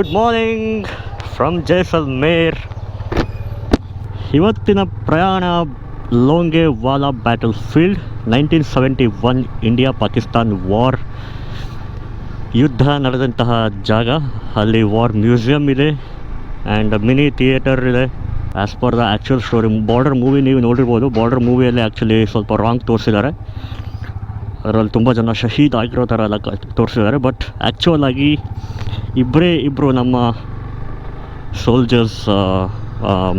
Good morning from Jaisalmer. ಇವತ್ತಿನ ಪ್ರಯಾಣ Longewala battle field. 1971 India Pakistan war ಯುದ್ಧ ನಡೆದಂತಹ ಜಾಗ. ಅಲ್ಲಿ ವಾರ್ ಮ್ಯೂಸಿಯಮ್ ಇದೆ ಆ್ಯಂಡ್ ಮಿನಿ ಥಿಯೇಟರ್ ಇದೆ. As per the actual story, border movie ನೀವು ನೋಡಿರ್ಬೋದು. ಬಾರ್ಡರ್ ಮೂವಿಯಲ್ಲಿ ಆ್ಯಕ್ಚುಲಿ ಸ್ವಲ್ಪ ರಾಂಗ್ ತೋರಿಸಿದ್ದಾರೆ. ಅದರಲ್ಲಿ ತುಂಬ ಜನ ಶಹೀದ್ ಆಗಿರೋ ಥರ ಎಲ್ಲ ತೋರಿಸಿದ್ದಾರೆ. ಬಟ್ ಆ್ಯಕ್ಚುಯಲ್ ಆಗಿ ಇಬ್ಬರು ನಮ್ಮ ಸೋಲ್ಜರ್ಸ್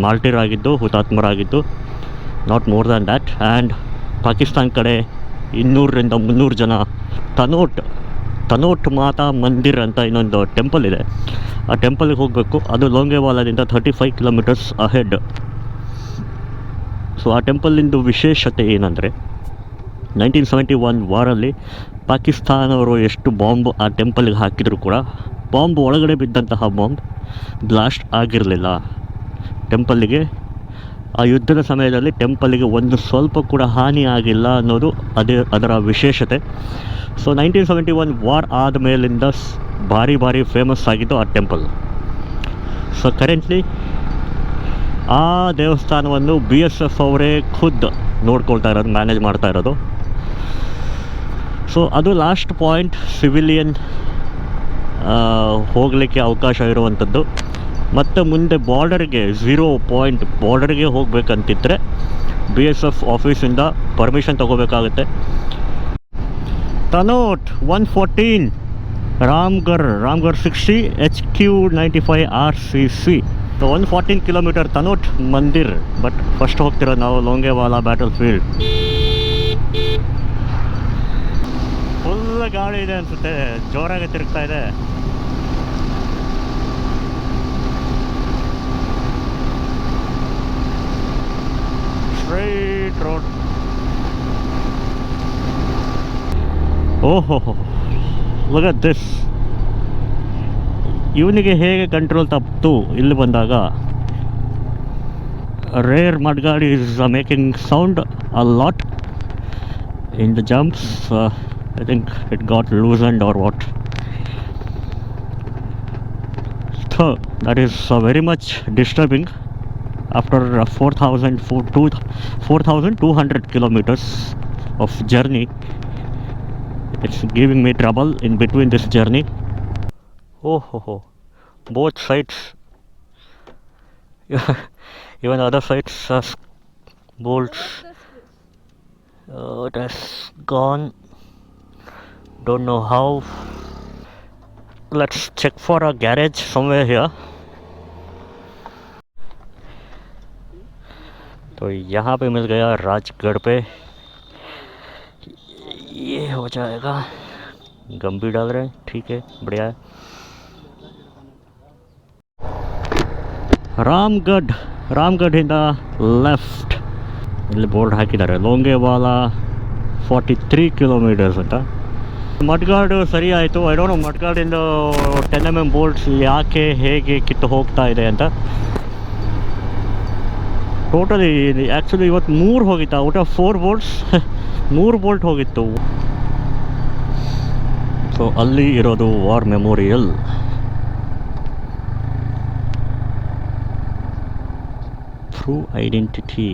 ಮಾರ್ಟಿರ್ ಆಗಿದ್ದು, ಹುತಾತ್ಮರಾಗಿದ್ದು, not more than that. And Pakistan ಕಡೆ 200-300 ಜನ. ತನೋಟ್ ಮಾತಾ ಮಂದಿರ್ ಅಂತ ಇನ್ನೊಂದು ಟೆಂಪಲ್ ಇದೆ. ಆ ಟೆಂಪಲ್ಗೆ ಹೋಗಬೇಕು. ಅದು ಲೋಂಗೆವಾಲಾದಿಂದ 35 ಕಿಲೋಮೀಟರ್ಸ್ ಅಹೆಡ್. ಸೊ ಆ ಟೆಂಪಲಿಂದು ವಿಶೇಷತೆ ಏನಂದರೆ, 1971 ವಾರಲ್ಲಿ ಪಾಕಿಸ್ತಾನವರು ಎಷ್ಟು ಬಾಂಬ್ ಆ ಟೆಂಪಲ್ಗೆ ಹಾಕಿದರೂ ಕೂಡ ಬಾಂಬ್ ಒಳಗಡೆ ಬಿದ್ದಂತಹ ಬಾಂಬ್ ಬ್ಲಾಸ್ಟ್ ಆಗಿರಲಿಲ್ಲ ಟೆಂಪಲ್ಲಿಗೆ. ಆ ಯುದ್ಧದ ಸಮಯದಲ್ಲಿ ಟೆಂಪಲ್ಲಿಗೆ ಒಂದು ಸ್ವಲ್ಪ ಕೂಡ ಹಾನಿ ಆಗಿಲ್ಲ ಅನ್ನೋದು ಅದರ ವಿಶೇಷತೆ. ಸೊ 1971 ವಾರ್ ಆದಮೇಲಿಂದ ಭಾರಿ ಫೇಮಸ್ ಆಗಿದ್ದು ಆ ಟೆಂಪಲ್. ಸೊ ಕರೆಂಟ್ಲಿ ಆ ದೇವಸ್ಥಾನವನ್ನು BSF ಅವರೇ ಖುದ್ದು ನೋಡ್ಕೊಳ್ತಾ ಇರೋದು, ಮ್ಯಾನೇಜ್ ಮಾಡ್ತಾ ಇರೋದು. ಸೊ ಅದು ಲಾಸ್ಟ್ ಪಾಯಿಂಟ್ ಸಿವಿಲಿಯನ್ ಹೋಗಲಿಕ್ಕೆ ಅವಕಾಶ ಇರುವಂಥದ್ದು. ಮತ್ತು ಮುಂದೆ ಬಾರ್ಡರ್ಗೆ 0 ಪಾಯಿಂಟ್ ಬಾರ್ಡರ್ಗೆ ಹೋಗಬೇಕಂತಿದ್ರೆ BSF ಆಫೀಸಿಂದ ಪರ್ಮಿಷನ್ ತೊಗೋಬೇಕಾಗುತ್ತೆ. Tanot 114, Ramgarh 60, HQ 95 RCC. 114 kilometre Tanot Mandir. But first ಹೋಗ್ತಿರೋ ನಾವು ಲೋಂಗೆವಾಲಾ ಬ್ಯಾಟಲ್ ಫೀಲ್ಡ್. ಫುಲ್ ಗಾಳಿ ಇದೆ ಅನಿಸುತ್ತೆ, ಜೋರಾಗಿ ತಿರುಗ್ತಾ ಇದೆ. Straight road. ಓಹೋ, ಲುಕ್ ಅಟ್ ದಿಸ್. ಇವನಿಗೆ ಹೇಗೆ ಕಂಟ್ರೋಲ್ ತಪ್ಪಿತು ಇಲ್ಲಿ ಬಂದಾಗ. Rear mudguard is making sound a lot in the jumps. I think it got loosened or what. So that is very much disturbing. After 4,200 kilometers of journey, it's giving me trouble in between this journey. Oh, both sides. Even other sides has bolts. It has gone. Don't know how. Let's check for a garage somewhere here. तो यहाँ पे मिल गया राजगढ़ पे. ये हो जाएगा. गम भी डाल रहे हैं, ठीक है, बढ़िया है. ರಾಮ್ಗಢಿಂದ ಲೆಫ್ಟ್. ಇಲ್ಲಿ ಬೋರ್ಡ್ ಹಾಕಿದ್ದಾರೆ ಲೋಂಗೆವಾಲಾ 43 ಕಿಲೋಮೀಟರ್ಸ್ ಅಂತ. ಮಡ್ಗಾಡು ಸರಿ ಆಯಿತು. ಐ ಡೋಂಟ್ ನೋ ಮಡ್ಗಾಡಿಂದ 10mm ಬೋಲ್ಟ್ಸ್ ಯಾಕೆ ಹೇಗೆ ಕಿತ್ತು ಹೋಗ್ತಾ ಇದೆ ಅಂತ. ಟೋಟಲಿ ಆ್ಯಕ್ಚುಲಿ ಇವತ್ತು 3 ಹೋಗಿತ್ತು. ಔಟ್ ಆಫ್ 4 ಬೋಲ್ಟ್ಸ್ 3 ಬೋಲ್ಟ್ ಹೋಗಿತ್ತು. ಸೊ ಅಲ್ಲಿ ಇರೋದು war memorial. Through identity.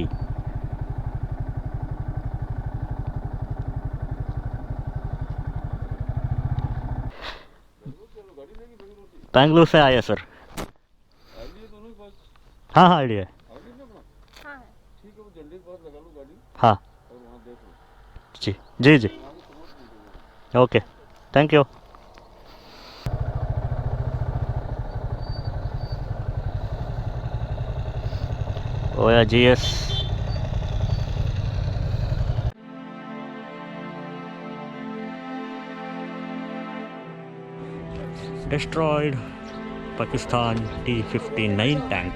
Bangalore से आया सर. हाँ आइडिया है. हाँ जी ओके, थैंक यू. ओया GS. Destroyed Pakistan T-59 tank.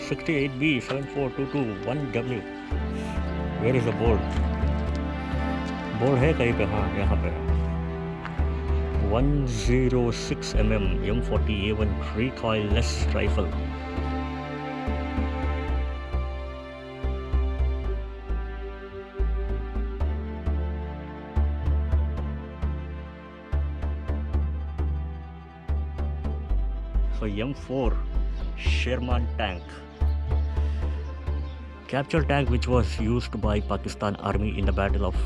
68B 74221W. Where is the board? Board है कहीं पे? हाँ, यहाँ पे 106mm M40A1 recoilless rifle. So M4 Sherman tank, captured tank which was used by Pakistan Army in the Battle of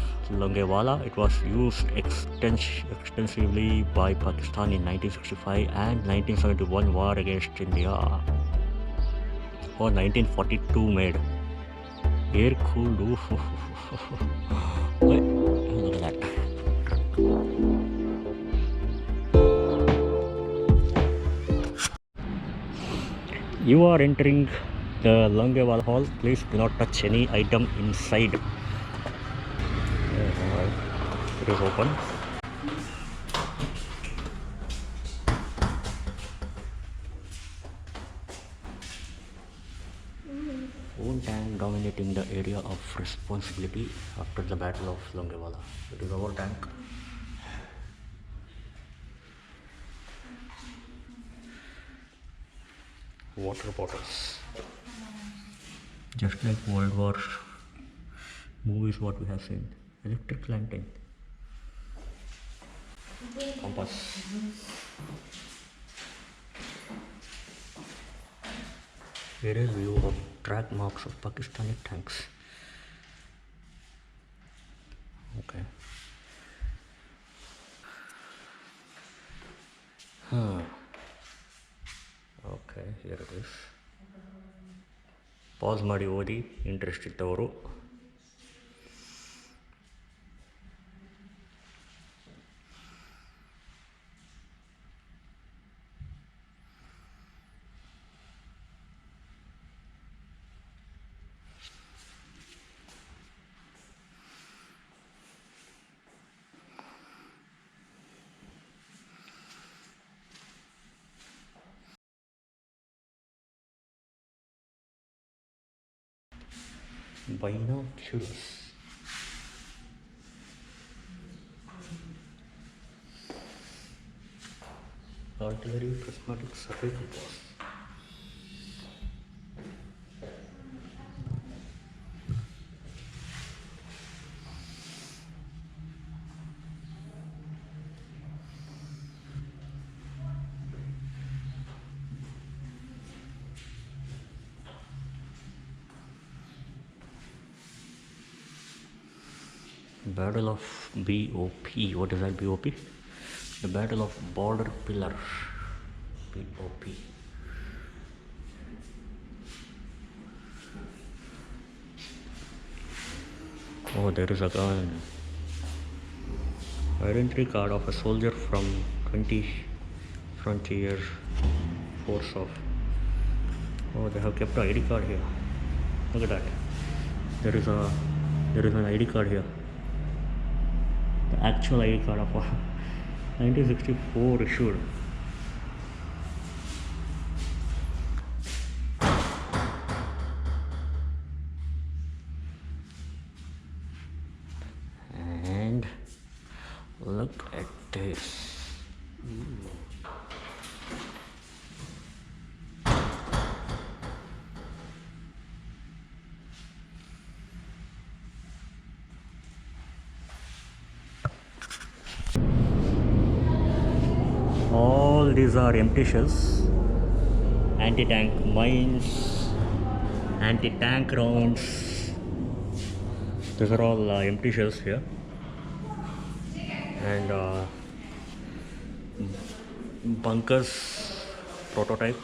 Longewala. It was used extensively by Pakistan in 1965 and 1971 war against India, or 1942 made. Air cooled. Look at that. You are entering the Longewala hall. Please do not touch any item inside. It is open. One tank dominating the area of responsibility after the Battle of Longewala. It is our tank. Water bottles. Just like World War movies, what we have seen. Electric lantern. Compass. Here is view of track marks of Pakistani tanks. Okay. Okay, here it is. Pause ಮಾಡಿ ಓದಿ interest ಇದ್ದವರು. Binoculars. Artillery prismatic survey compass. Battle of BOP. What is that BOP? The Battle of Border Pillar. BOP. Oh, there is a gun. Identity card of a soldier from 20 Frontier Force of. Oh, they have kept an ID card here. Look at that. There is an ID card here. The actual ID card of 1964 issued. And look at this. All these are empty shells, anti-tank mines, anti-tank rounds. These are all empty shells here, and bunkers prototype.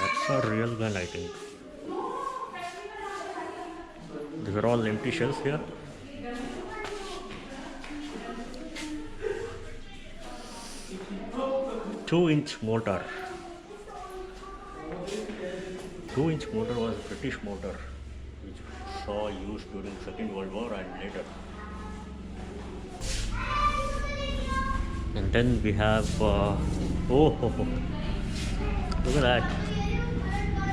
That's a real gun, I think. These are all empty shells here. Two-inch mortar. 2-inch mortar was British mortar, which saw use during Second World War and later. And then we have look at that.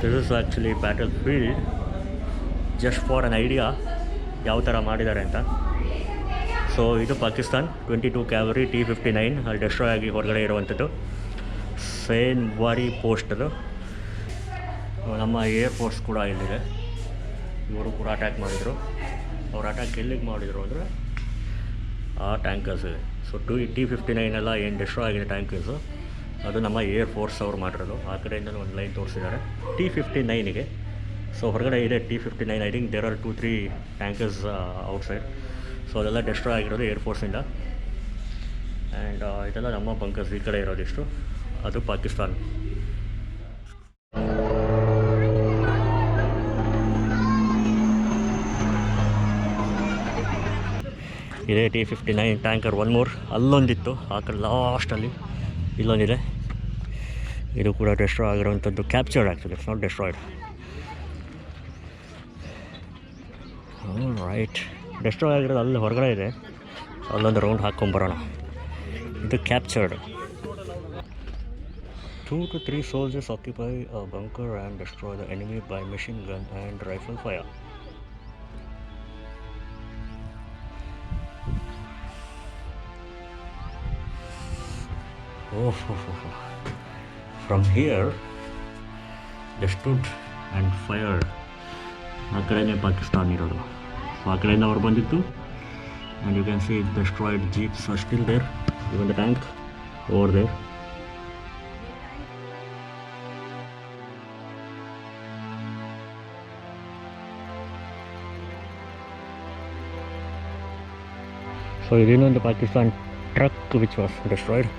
This is actually battlefield. Just for an idea, ಯಾವ ಥರ ಮಾಡಿದ್ದಾರೆ ಅಂತ. So ಇದು Pakistan 22 ಕ್ಯಾವರಿ T-59 ಅಲ್ಲಿ destroy ಆಗಿ ಹೊರಗಡೆ ಇರುವಂಥದ್ದು. ಸೇನ್ ವಾರಿ post ಅದು. ನಮ್ಮ ಏರ್ ಫೋರ್ಸ್ ಕೂಡ ಇಲ್ಲಿದೆ. ಇವರು ಕೂಡ ಅಟ್ಯಾಕ್ ಮಾಡಿದರು. ಅವ್ರು ಅಟ್ಯಾಕ್ ಎಲ್ಲಿಗೆ ಮಾಡಿದರು ಅಂದರೆ ಆ ಟ್ಯಾಂಕರ್ಸ್ ಇದೆ. ಸೊ ಸೊ T-59 ಎಲ್ಲ ಏನು ಡೆಸ್ಟ್ರಾಯ್ ಆಗಿದೆ ಟ್ಯಾಂಕರ್ಸು, ಅದು ನಮ್ಮ ಏರ್ ಫೋರ್ಸ್ ಅವ್ರು ಮಾಡಿರೋದು. ಆ ಕಡೆಯಿಂದ ಒಂದು ಲೈನ್ ತೋರಿಸಿದ್ದಾರೆ T-59ಗೆ. ಸೊ ಹೊರಗಡೆ ಇದೆ T-59. I think there are 2-3 tankers outside. So ಅದೆಲ್ಲ ಡೆಸ್ಟ್ರಾಯ್ ಆಗಿರೋದು ಏರ್ ಫೋರ್ಸಿಂದ. ಆ್ಯಂಡ್ ಇದೆಲ್ಲ ನಮ್ಮ ಬಂಕರ್ಸ್ ಈ ಕಡೆ ಇರೋದಿಷ್ಟು, ಅದು ಪಾಕಿಸ್ತಾನ್. ಇದೇ T-59 ಟ್ಯಾಂಕರ್. ಒನ್ ಮೋರ್ ಅಲ್ಲೊಂದಿತ್ತು ಆ ಕಡೆ ಲಾಸ್ಟಲ್ಲಿ, ಇಲ್ಲೊಂದಿದೆ. ಇದು ಕೂಡ ಡೆಸ್ಟ್ರಾಯ್ ಆಗಿರೋವಂಥದ್ದು, captured actually, it's not destroyed. Right, destroy ಆಗಿರೋದು ಅಲ್ಲಿ ಹೊರಗಡೆ ಇದೆ, ಅಲ್ಲೊಂದು ರೌಂಡ್ ಹಾಕ್ಕೊಂಬರೋಣ. ಇದು captured. 2 to 3 soldiers occupy a bunker and destroy the enemy by machine gun and rifle fire. From here they stood and fired. ಆ ಕಡೆನೇ ಪಾಕಿಸ್ತಾನ್ ಇರೋದು. ಸೊ ಆ ಕಡೆಯಿಂದ ಅವ್ರು ಬಂದಿತ್ತು. And you can see destroyed jeeps are still there, even the tank over there. So ಇದಿನ್ನೊಂದು Pakistan truck which was destroyed.